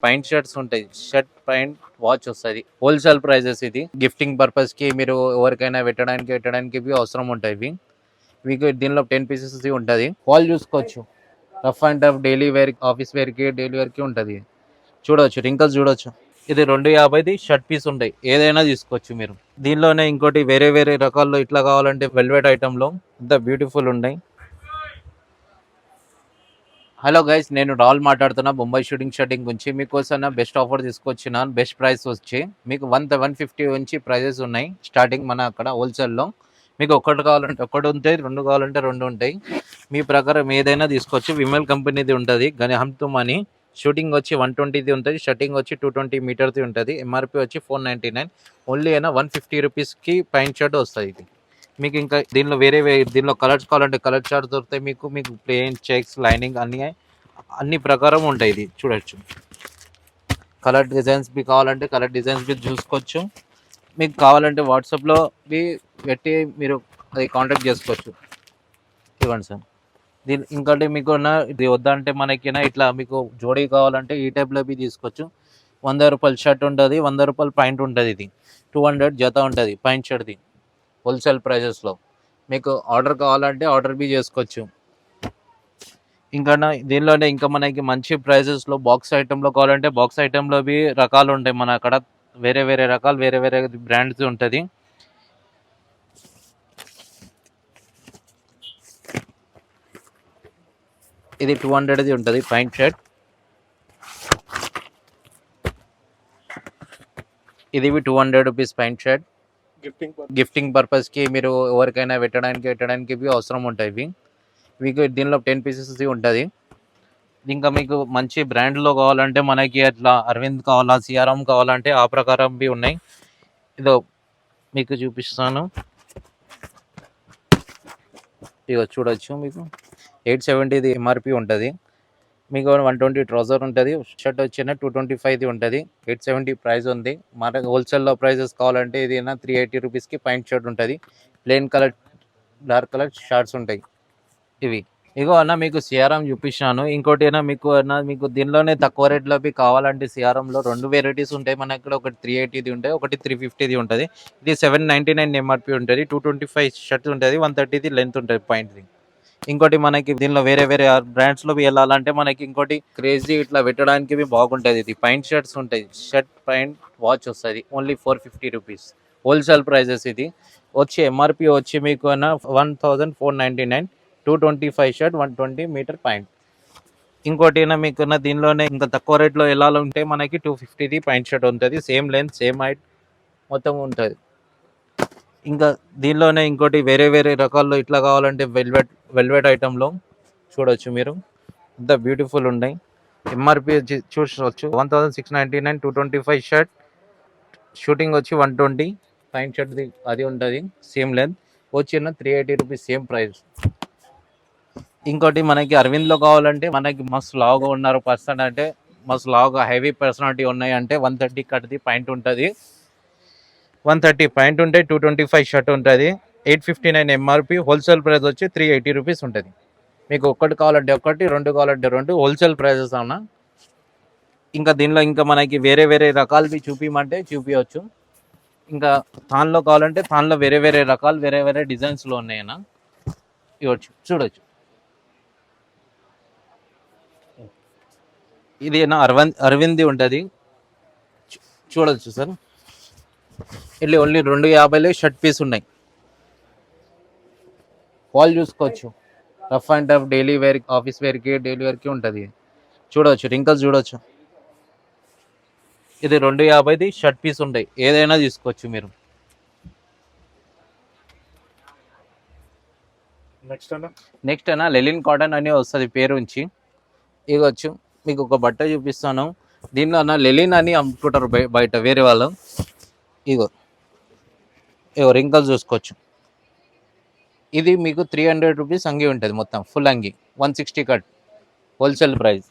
Point shirts ఉంటాయి. Shirt pant watch వస్తుంది. Wholesale prices ఇది. గిఫ్టింగ్ పర్పస్ కి మీరు ఎవరికైనా పెట్టడానికి అవసరం ఉంటాయి ఇవి. మీకు దీనిలో 10 పీసెస్ ఉంటుంది. వాల్ చూసుకోవచ్చు. Rough and tough daily wear, office wear కి, డైలీ వేర్ కి ఉంటుంది. చూడవచ్చు, రింకల్స్ చూడవచ్చు. ఇది 250 షర్ట్ పీస్ ఉంటాయి. ఏదైనా తీసుకోవచ్చు మీరు. దీనిలోనే ఇంకోటి వేరే వేరే రకాల్లో ఇట్లా కావాలంటే వెల్వెట్ ఐటమ్ లో ఇంత బ్యూటిఫుల్ ఉన్నాయి. హలో గైస్, నేను రాహుల్ మాట్లాడుతున్నా బొంబాయి షర్టింగ్ గురించి. మీకోసం బెస్ట్ ఆఫర్ తీసుకొచ్చిన, బెస్ట్ ప్రైస్ వచ్చి మీకు 150 నుంచి ప్రైజెస్ ఉన్నాయి స్టార్టింగ్ మన అక్కడ హోల్సేల్లో. మీకు ఒకటి కావాలంటే ఒకటి ఉంటాయి, రెండు కావాలంటే రెండు ఉంటాయి. మీ ప్రకారం ఏదైనా తీసుకోవచ్చు. విమల్ కంపెనీది ఉంటుంది, హమ్తుమ్ అని. షూటింగ్ వచ్చి 120ది ఉంటుంది, షర్టింగ్ వచ్చి 220 మీటర్ది ఉంటుంది. ఎంఆర్పి వచ్చి 499. ఓన్లీ అయినా 150 రూపీస్కి ప్యాంట్ షర్ట్ వస్తుంది ఇది. మీకు ఇంకా దీనిలో దీనిలో కలర్స్ కావాలంటే కలర్ చార్ట్ దొరుకుతాయి. మీకు ప్లెయిన్, చెక్స్, లైనింగ్ అన్ని ప్రకారం ఉంటాయి. ఇది చూడొచ్చు. కలర్ డిజైన్స్ బి కావాలంటే కలర్ డిజైన్స్ బి చూసుకోవచ్చు. మీకు కావాలంటే వాట్సాప్లో బి పెట్టి మీరు అది కాంటాక్ట్ చేసుకోవచ్చు. ఇవ్వండి సార్. ఇంకోటి మీకు ఇది వద్దంటే మనకినా ఇట్లా మీకు జోడీ కావాలంటే ఈ టైప్లో బి తీసుకోవచ్చు. 100 రూపాయల షర్ట్ ఉంటుంది, 100 రూపాయల పాయింట్ ఉంటుంది. ఇది 200 జత ఉంటుంది పాయింట్ షర్ట్ది హోల్సేల్ ప్రైజెస్లో. మీకు ఆర్డర్ కావాలంటే ఆర్డర్ బి చేసుకోవచ్చు. ఇంకా దీనిలోనే ఇంకా మనకి మంచి ప్రైజెస్లో బాక్స్ ఐటెంలో కావాలంటే బాక్స్ ఐటెంలో బి రకాలు ఉంటాయి మన అక్కడ. వేరే వేరే రకాలు, వేరే వేరే బ్రాండ్స్ ఉంటుంది. ఇది 200ది ఉంటుంది పాయింట్ షర్ట్. ఇది 200 రూపీస్ పాయింట్ షర్ట్. గిఫ్టింగ్ పర్పస్కి మీరు ఎవరికైనా పెట్టడానికి అవసరం ఉంటాయి ఇవి. మీకు దీనిలో 10 పీసెస్ ఉంటుంది. ఇంకా మీకు మంచి బ్రాండ్లో కావాలంటే మనకి అట్లా అరవింద్ కావాలా, సిఆర్ఎం కావాలంటే ఆ ప్రకారం బి ఉన్నాయి. ఇదో మీకు చూపిస్తాను. ఇక చూడొచ్చు. మీకు 870 ఎంఆర్పి ఉంటుంది. మీకు 120 ట్రౌజర్ ఉంటుంది. షర్ట్ వచ్చిన 225 ఉంటుంది. 870 ప్రైస్ ఉంది. మన హోల్సేల్లో ప్రైజెస్ కావాలంటే ఇది 380 రూపీస్కి పాయింట్ షర్ట్ ఉంటుంది. Plain colour, dark colour shorts ఉంటాయి ఇవి. ఇగో అన్న మీకు సిఆర్ఎం చూపించాను. ఇంకోటి మీకు దీనిలోనే తక్కువ రేట్లో కావాలంటే సిఆర్ఎంలో 2 వెరైటీస్ ఉంటాయి మన ఇక్కడ. ఒకటి 380ది ఉంటాయి, ఒకటి 350ది ఉంటుంది. ఇది 799 ఎంఆర్పి ఉంటుంది. 225 షర్ట్ ఉంటుంది, 130ది లెంత్ ఉంటుంది పాయింట్ది. ఇంకోటి మనకి దీనిలో వేరే వేరే బ్రాండ్స్లో వెళ్ళాలంటే మనకి ఇంకోటి క్రేజీ ఇట్లా పెట్టడానికి బాగుంటుంది. ఇది పాయింట్ షర్ట్స్ ఉంటాయి. షర్ట్ పాయింట్ వాచ్ వస్తుంది. Only 450 rupees wholesale prices. ఇది వచ్చి ఎంఆర్పి వచ్చి మీకు 1499. 225 షర్ట్, 120 మీటర్ పాయింట్. ఇంకోటి మీకు దీనిలోనే ఇంకా తక్కువ రేట్లో వెళ్ళాలంటే మనకి 250ది పాయింట్ షర్ట్ ఉంటుంది. సేమ్ లెంత్, సేమ్ హైట్ మొత్తం ఉంటుంది. ఇంకా దీనిలోనే ఇంకోటి వేరే వేరే రకాల్లో ఇట్లా కావాలంటే వెల్వెట్ ఐటెంలో చూడవచ్చు మీరు. ఇంత బ్యూటిఫుల్ ఉన్నాయి. ఎంఆర్పి చూసుకోవచ్చు 1699. 225 షర్ట్, షూటింగ్ వచ్చి 120 పాయింట్ షర్ట్ది అది ఉంటుంది. సేమ్ లెంత్ వచ్చిన 380 రూపీస్ సేమ్ ప్రైస్. ఇంకోటి మనకి అరవింద్లో కావాలంటే మనకి మస్తు లావుగా ఉన్నారు పర్సన్ అంటే, మస్తు లావుగా హెవీ పర్సనాలిటీ ఉన్నాయి అంటే 130 కట్ది పాయింట్ ఉంటుంది. 130 పాయింట్ ఉంటాయి. 225 షర్ట్ ఉంటుంది. 859 ఎంఆర్పి. హోల్సేల్ ప్రైస్ వచ్చి 380 రూపీస్ ఉంటుంది. మీకు ఒకటి కావాలంటే ఒకటి, రెండు కావాలంటే రెండు హోల్సేల్ ప్రైజెస్ అన్న. ఇంకా దీనిలో ఇంకా మనకి వేరే వేరే రకాలు చూపించమంటే చూపించవచ్చు. ఇంకా తాన్లో కావాలంటే తాన్లో వేరే వేరే రకాలు, వేరే వేరే డిజైన్స్లో ఉన్నాయన్న. ఇవ్వచ్చు, చూడొచ్చు. ఇది అరవింద్ది ఉంటుంది. చూడొచ్చు సార్. ఇల్లు ఓన్లీ 250 షర్ట్ పీస్ ఉన్నాయి. వాల్ చూసుకోవచ్చు. Rough and tough daily wear, office వేర్కి, డైలీ వేర్కి ఉంటుంది. చూడవచ్చు, రింకల్స్ చూడవచ్చు. ఇది 250ది షర్ట్ పీస్ ఉంటాయి. ఏదైనా తీసుకోవచ్చు మీరు. నెక్స్ట్ అన్న లెలిన్ కాటన్ అని వస్తుంది పేరు ఉంచి. ఇవ్వచ్చు. మీకు ఒక బట్ట చూపిస్తాను. దీనిలో అన్న లెలిన్ అని అమ్ముకుంటారు బయట వేరే వాళ్ళు. ఇగో రింకల్స్ చూసుకోవచ్చు. ఇది మీకు 300 రూపీస్ అంగి ఉంటుంది మొత్తం ఫుల్ అంగి. 160 కట్ హోల్సేల్ ప్రైస్.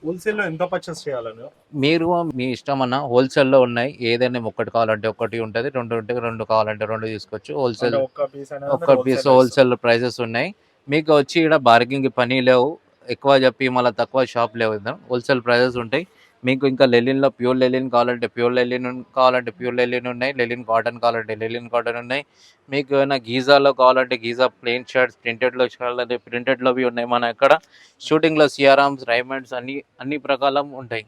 హోల్సేల్లో ఎంత పర్చేస్ చేయాలని మీరు మీ ఇష్టం అన్న. హోల్సేల్లో ఉన్నాయి. ఏదైనా ఒకటి కావాలంటే ఒకటి ఉంటుంది, రెండు ఉంటే రెండు కావాలంటే రెండు తీసుకోవచ్చు. హోల్సేల్ ఒక్క పీస్ హోల్సేల్ ప్రైజెస్ ఉన్నాయి. మీకు వచ్చి ఇక్కడ బార్గింగ్ పని లేవు. ఎక్కువ చెప్పి మళ్ళీ తక్కువ షాప్ లేవు, హోల్సేల్ ప్రైజెస్ ఉంటాయి. మీకు ఇంకా లెలిన్లో ప్యూర్ లెలిన్ కావాలంటే ప్యూర్ లెలిన్ ఉన్నాయి, లెలిన్ కాటన్ కావాలంటే లెలిన్ కాటన్ ఉన్నాయి. మీకు ఏమైనా గీజాలో కావాలంటే గీజా ప్లెయిన్ షర్ట్స్ ప్రింటెడ్లో కావాలంటే ప్రింటెడ్లోవి ఉన్నాయి. మన ఇక్కడ షూటింగ్లో సిఆర్ఆమ్స్ రైమండ్స్ అన్ని ప్రకారం ఉంటాయి.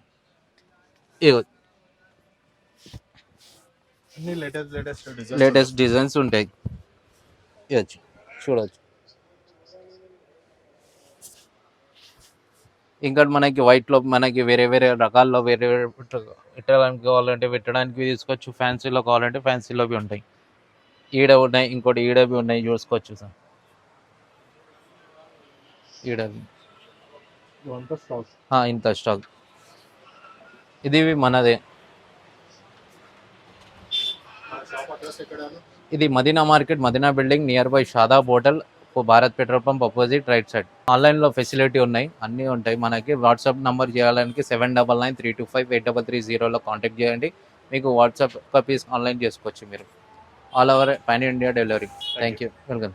ఇగో లేటెస్ట్ డిజైన్స్ ఉంటాయి, ఇవ్వచ్చు చూడవచ్చు. ఇంకా మనకి వైట్లో మనకి వేరే వేరే రకాల్లో వేరే వేరే పెట్టడానికి కావాలంటే పెట్టడానికి తీసుకోవచ్చు. ఫ్యాన్సీలో కావాలంటే ఫ్యాన్సీలోవి ఉంటాయి. ఈడ ఉన్నాయి, ఇంకోటి ఈడవి ఉన్నాయి, చూసుకోవచ్చు సార్. ఈడవి ఇంత స్టాక్ ఇది మనదే. ఇది Madina market, Madina building near by Shadab hotel, Bharat petrol pump opposite right side. ఆన్లైన్లో ఫెసిలిటీ ఉన్నాయి, అన్నీ ఉంటాయి. మనకి వాట్సాప్ నెంబర్ చేయాలని 7993258330 కాంటాక్ట్ చేయండి. మీకు వాట్సాప్ పీస్ ఆన్లైన్ చేసుకోవచ్చు మీరు. All over pan India delivery. Thank you, welcome.